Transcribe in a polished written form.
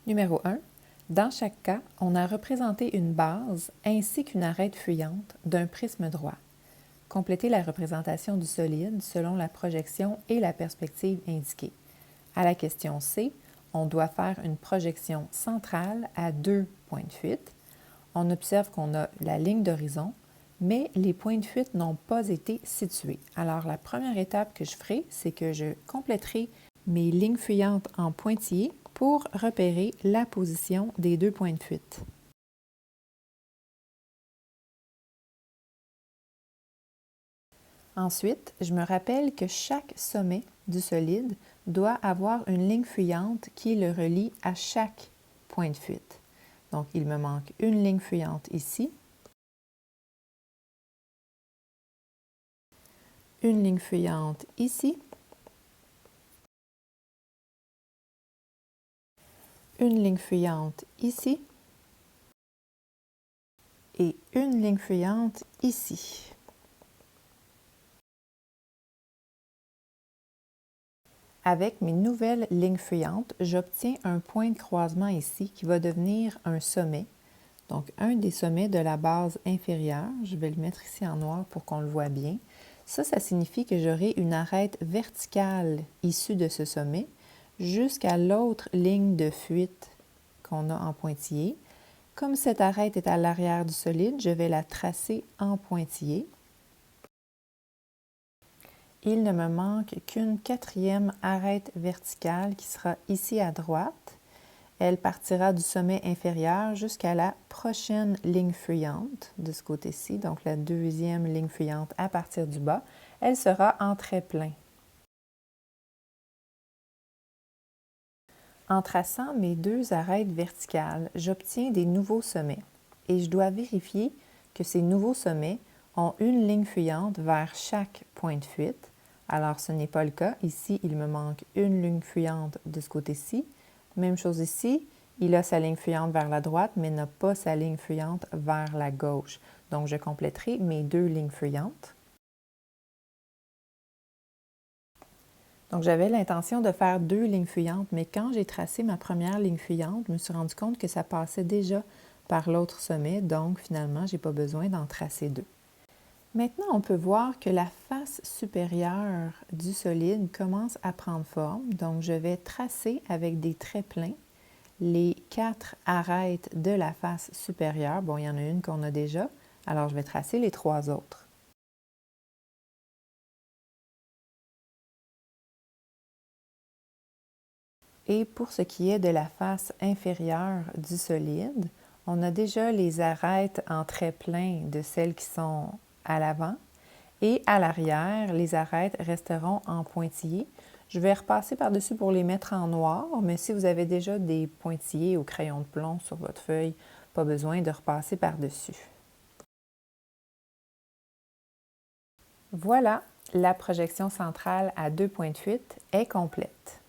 Numéro 1. Dans chaque cas, on a représenté une base ainsi qu'une arête fuyante d'un prisme droit. Complétez la représentation du solide selon la projection et la perspective indiquées. À la question C, on doit faire une projection centrale à 2 points de fuite. On observe qu'on a la ligne d'horizon, mais les points de fuite n'ont pas été situés. Alors, la première étape que je ferai, c'est que je compléterai mes lignes fuyantes en pointillés pour repérer la position des 2 points de fuite. Ensuite, je me rappelle que chaque sommet du solide doit avoir une ligne fuyante qui le relie à chaque point de fuite. Donc, il me manque une ligne fuyante ici, une ligne fuyante ici, une ligne fuyante ici et une ligne fuyante ici. Avec mes nouvelles lignes fuyantes, j'obtiens un point de croisement ici qui va devenir un sommet. Donc, un des sommets de la base inférieure, je vais le mettre ici en noir pour qu'on le voit bien. Ça signifie que j'aurai une arête verticale issue de ce sommet jusqu'à l'autre ligne de fuite qu'on a en pointillé. Comme cette arête est à l'arrière du solide, je vais la tracer en pointillé. Il ne me manque qu'une quatrième arête verticale qui sera ici à droite. Elle partira du sommet inférieur jusqu'à la prochaine ligne fuyante de ce côté-ci, donc la deuxième ligne fuyante à partir du bas. Elle sera en trait plein. En traçant mes deux arêtes verticales, j'obtiens des nouveaux sommets et je dois vérifier que ces nouveaux sommets ont une ligne fuyante vers chaque point de fuite. Alors, ce n'est pas le cas. Ici, il me manque une ligne fuyante de ce côté-ci. Même chose ici, il a sa ligne fuyante vers la droite, mais n'a pas sa ligne fuyante vers la gauche. Donc, je compléterai mes deux lignes fuyantes. Donc, j'avais l'intention de faire deux lignes fuyantes, mais quand j'ai tracé ma première ligne fuyante, je me suis rendu compte que ça passait déjà par l'autre sommet, donc finalement, je n'ai pas besoin d'en tracer deux. Maintenant, on peut voir que la face supérieure du solide commence à prendre forme. Donc, je vais tracer avec des traits pleins les 4 arêtes de la face supérieure. Bon, il y en a une qu'on a déjà, alors je vais tracer les 3 autres. Et pour ce qui est de la face inférieure du solide, on a déjà les arêtes en traits pleins de celles qui sont à l'avant. Et à l'arrière, les arêtes resteront en pointillés. Je vais repasser par-dessus pour les mettre en noir, mais si vous avez déjà des pointillés au crayon de plomb sur votre feuille, pas besoin de repasser par-dessus. Voilà, la projection centrale à 2 points de fuite est complète.